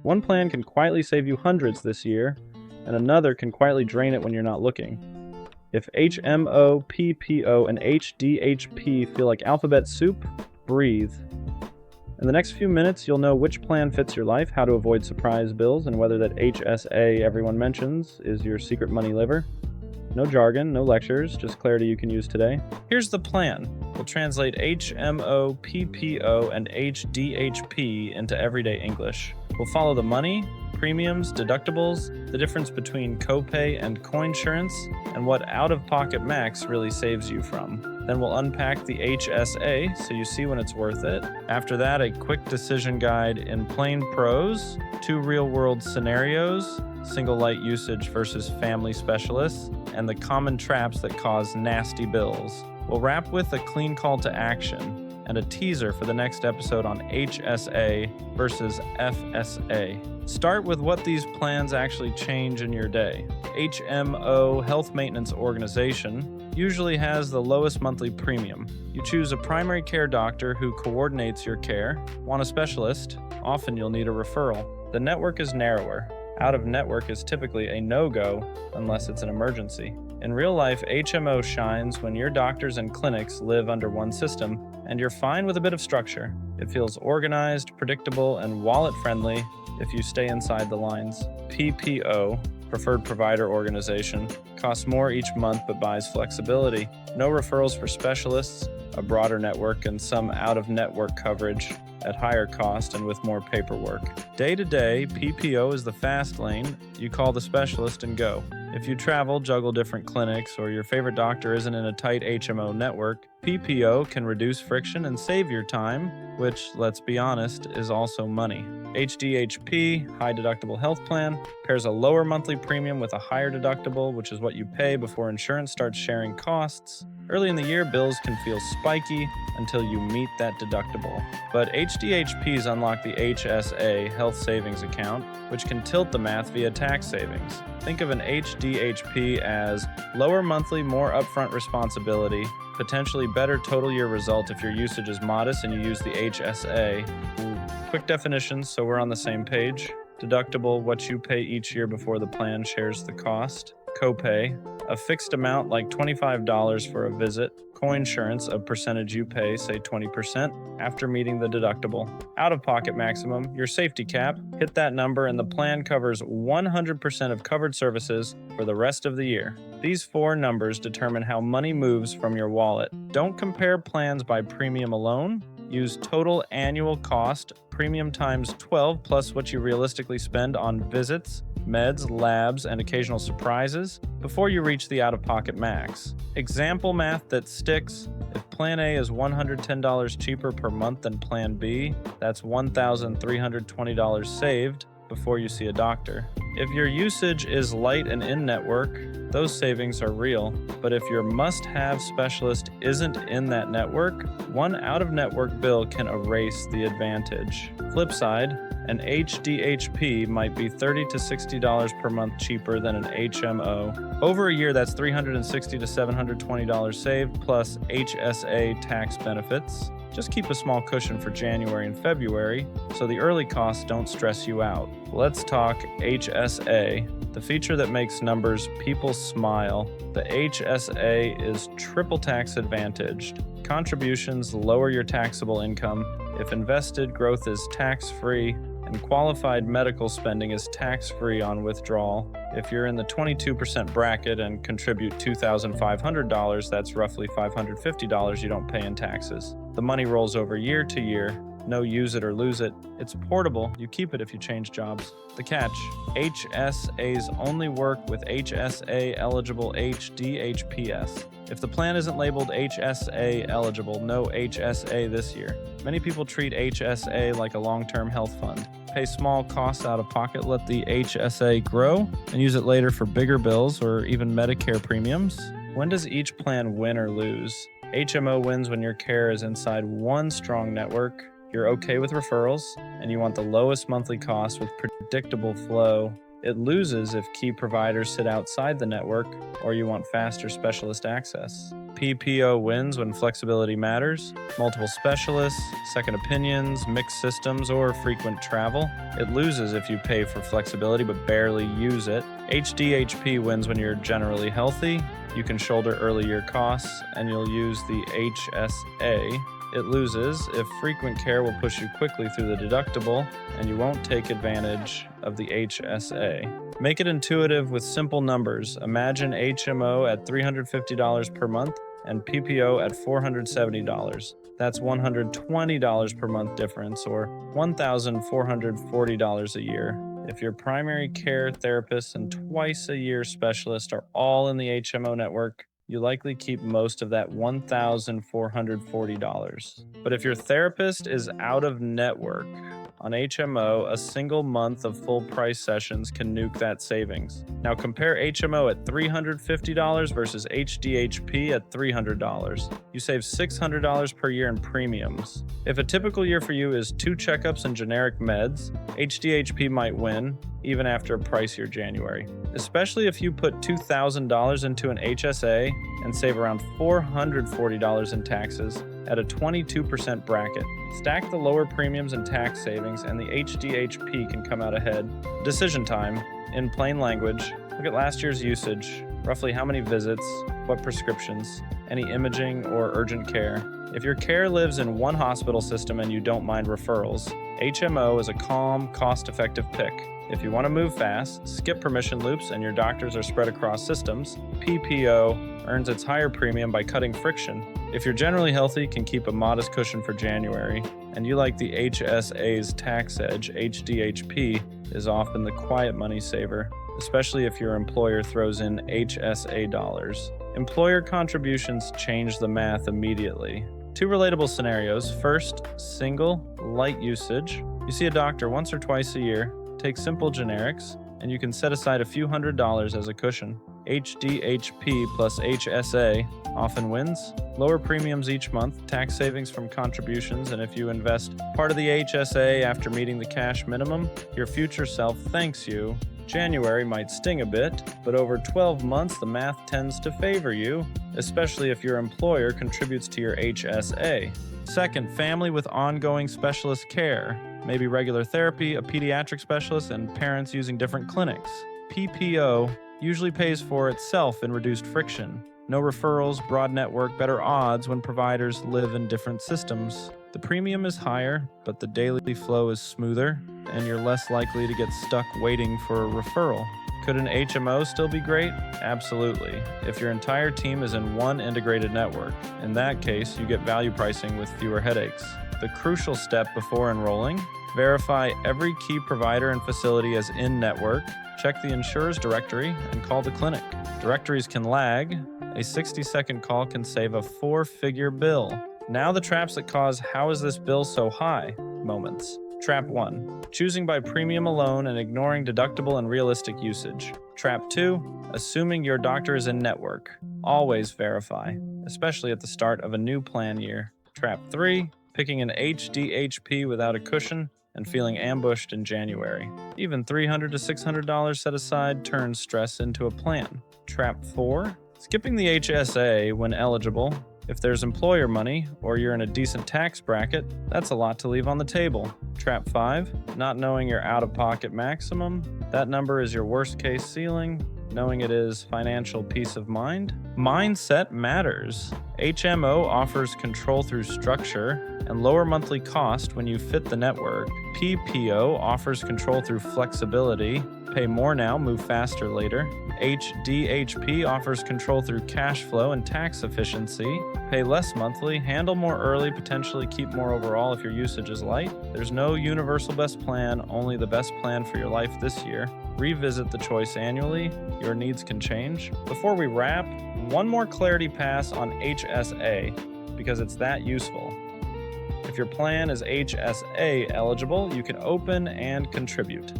One plan can quietly save you hundreds this year, and another can quietly drain it when you're not looking. If HMO, PPO, and HDHP feel like alphabet soup, breathe. In the next few minutes, you'll know which plan fits your life, how to avoid surprise bills, and whether that HSA everyone mentions is your secret money liver. No jargon, no lectures, just clarity you can use today. Here's the plan. We'll translate HMO, PPO, and HDHP into everyday English. We'll follow the money, premiums, deductibles, the difference between Copay and Coinsurance, and what out-of-pocket max really saves you from. Then we'll unpack the HSA so you see when it's worth it. After that, a quick decision guide in plain prose, 2 real-world scenarios, single light usage versus family specialists, and the common traps that cause nasty bills. We'll wrap with a clean call to action and a teaser for the next episode on HSA versus FSA. Start with what these plans actually change in your day. HMO, Health Maintenance Organization, usually has the lowest monthly premium. You choose a primary care doctor who coordinates your care. Want a specialist? Often you'll need a referral. The network is narrower. Out of network is typically a no-go unless it's an emergency. In real life, HMO shines when your doctors and clinics live under one system, and you're fine with a bit of structure. It feels organized, predictable, and wallet-friendly if you stay inside the lines. PPO, Preferred Provider Organization, costs more each month but buys flexibility. No referrals for specialists, a broader network, and some out-of-network coverage at higher cost and with more paperwork. Day to day, PPO is the fast lane. You call the specialist and go. If you travel, juggle different clinics, or your favorite doctor isn't in a tight HMO network, PPO can reduce friction and save your time, which, let's be honest, is also money. HDHP, High Deductible Health Plan, pairs a lower monthly premium with a higher deductible, which is what you pay before insurance starts sharing costs. Early in the year, bills can feel spiky until you meet that deductible. But HDHPs unlock the HSA Health Savings Account, which can tilt the math via tax savings. Think of an HDHP as lower monthly, more upfront responsibility, potentially better total year result if your usage is modest and you use the HSA. Quick definitions so we're on the same page. Deductible, what you pay each year before the plan shares the cost. Copay, a fixed amount like $25 for a visit. Coinsurance, a percentage you pay, say 20%, after meeting the deductible. Out-of-pocket maximum, your safety cap. Hit that number and the plan covers 100% of covered services for the rest of the year. These 4 numbers determine how money moves from your wallet. Don't compare plans by premium alone. Use total annual cost, premium times 12 plus what you realistically spend on visits, meds, labs, and occasional surprises before you reach the out-of-pocket max. Example math that sticks: if Plan A is $110 cheaper per month than Plan B, that's $1,320 saved before you see a doctor. If your usage is light and in-network, those savings are real. But if your must-have specialist isn't in that network, one out-of-network bill can erase the advantage. Flip side, an HDHP might be $30 to $60 per month cheaper than an HMO. Over a year, that's $360 to $720 saved, plus HSA tax benefits. Just keep a small cushion for January and February, so the early costs don't stress you out. Let's talk HSA, the feature that makes numbers people smile. The HSA is triple tax advantaged. Contributions lower your taxable income. If invested, growth is tax-free, and qualified medical spending is tax-free on withdrawal. If you're in the 22% bracket and contribute $2,500, that's roughly $550 you don't pay in taxes. The money rolls over year to year. No use it or lose it. It's portable. You keep it if you change jobs. The catch: HSAs only work with HSA-eligible HDHPS. If the plan isn't labeled HSA eligible, no HSA this year. Many people treat HSA like a long-term health fund. Pay small costs out of pocket, let the HSA grow, and use it later for bigger bills or even Medicare premiums. When does each plan win or lose? HMO wins when your care is inside one strong network, you're okay with referrals, and you want the lowest monthly cost with predictable flow. It loses if key providers sit outside the network or you want faster specialist access. PPO wins when flexibility matters, multiple specialists, second opinions, mixed systems, or frequent travel. It loses if you pay for flexibility but barely use it. HDHP wins when you're generally healthy, you can shoulder early year costs, and you'll use the HSA. It loses if frequent care will push you quickly through the deductible and you won't take advantage of the HSA. Make it intuitive with simple numbers. Imagine HMO at $350 per month and PPO at $470. That's $120 per month difference, or $1,440 a year. If your primary care therapist and twice-a-year specialist are all in the HMO network, you likely keep most of that $1,440. But if your therapist is out of network, on HMO, a single month of full price sessions can nuke that savings. Now compare HMO at $350 versus HDHP at $300. You save $600 per year in premiums. If a typical year for you is 2 checkups and generic meds, HDHP might win, even after a pricier January. Especially if you put $2,000 into an HSA and save around $440 in taxes at a 22% bracket. Stack the lower premiums and tax savings, and the HDHP can come out ahead. Decision time. In plain language, look at last year's usage, roughly how many visits, what prescriptions, any imaging or urgent care. If your care lives in one hospital system and you don't mind referrals, HMO is a calm, cost-effective pick. If you want to move fast, skip permission loops and your doctors are spread across systems, PPO earns its higher premium by cutting friction. If you're generally healthy, can keep a modest cushion for January, and you like the HSA's tax edge, HDHP is often the quiet money saver, especially if your employer throws in HSA dollars. Employer contributions change the math immediately. 2 relatable scenarios. First, single, light usage. You see a doctor once or twice a year, take simple generics, and you can set aside a few $100s as a cushion. HDHP plus HSA often wins. Lower premiums each month, tax savings from contributions, and if you invest part of the HSA after meeting the cash minimum, your future self thanks you. January might sting a bit, but over 12 months the math tends to favor you, especially if your employer contributes to your HSA. Second, family with ongoing specialist care. Maybe regular therapy, a pediatric specialist, and parents using different clinics. PPO usually pays for itself in reduced friction. No referrals, broad network, better odds when providers live in different systems. The premium is higher, but the daily flow is smoother, and you're less likely to get stuck waiting for a referral. Could an HMO still be great? Absolutely, if your entire team is in one integrated network. In that case, you get value pricing with fewer headaches. The crucial step before enrolling: verify every key provider and facility as in-network, check the insurer's directory, and call the clinic. Directories can lag. A 60-second call can save a 4-figure bill. Now the traps that cause "how is this bill so high?" moments. Trap 1. Choosing by premium alone and ignoring deductible and realistic usage. Trap 2. Assuming your doctor is in network. Always verify, especially at the start of a new plan year. Trap 3. Picking an HDHP without a cushion and feeling ambushed in January. Even $300 to $600 set aside turns stress into a plan. Trap 4. Skipping the HSA when eligible. If there's employer money, or you're in a decent tax bracket, that's a lot to leave on the table. Trap 5. Not knowing your out-of-pocket maximum. That number is your worst-case ceiling. Knowing it is financial peace of mind. Mindset matters. HMO offers control through structure and lower monthly cost when you fit the network. PPO offers control through flexibility. Pay more now, move faster later. HDHP offers control through cash flow and tax efficiency. Pay less monthly, handle more early, potentially keep more overall if your usage is light. There's no universal best plan, only the best plan for your life this year. Revisit the choice annually. Your needs can change. Before we wrap, one more clarity pass on HSA, because it's that useful. If your plan is HSA eligible, you can open and contribute.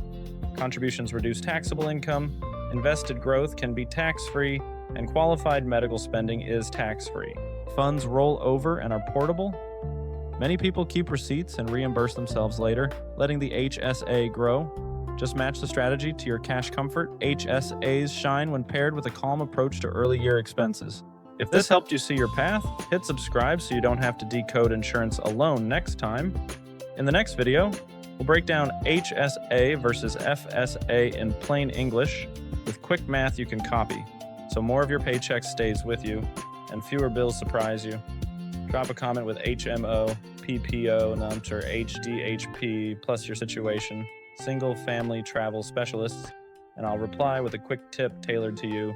Contributions reduce taxable income, invested growth can be tax-free, and qualified medical spending is tax-free. Funds roll over and are portable. Many people keep receipts and reimburse themselves later, letting the HSA grow. Just match the strategy to your cash comfort. HSAs shine when paired with a calm approach to early year expenses. If this helped you see your path, hit subscribe so you don't have to decode insurance alone next time. In the next video, we'll break down HSA versus FSA in plain English with quick math you can copy, so more of your paycheck stays with you and fewer bills surprise you. Drop a comment with HMO, PPO, NUMT, or HDHP plus your situation, single family travel specialists, and I'll reply with a quick tip tailored to you.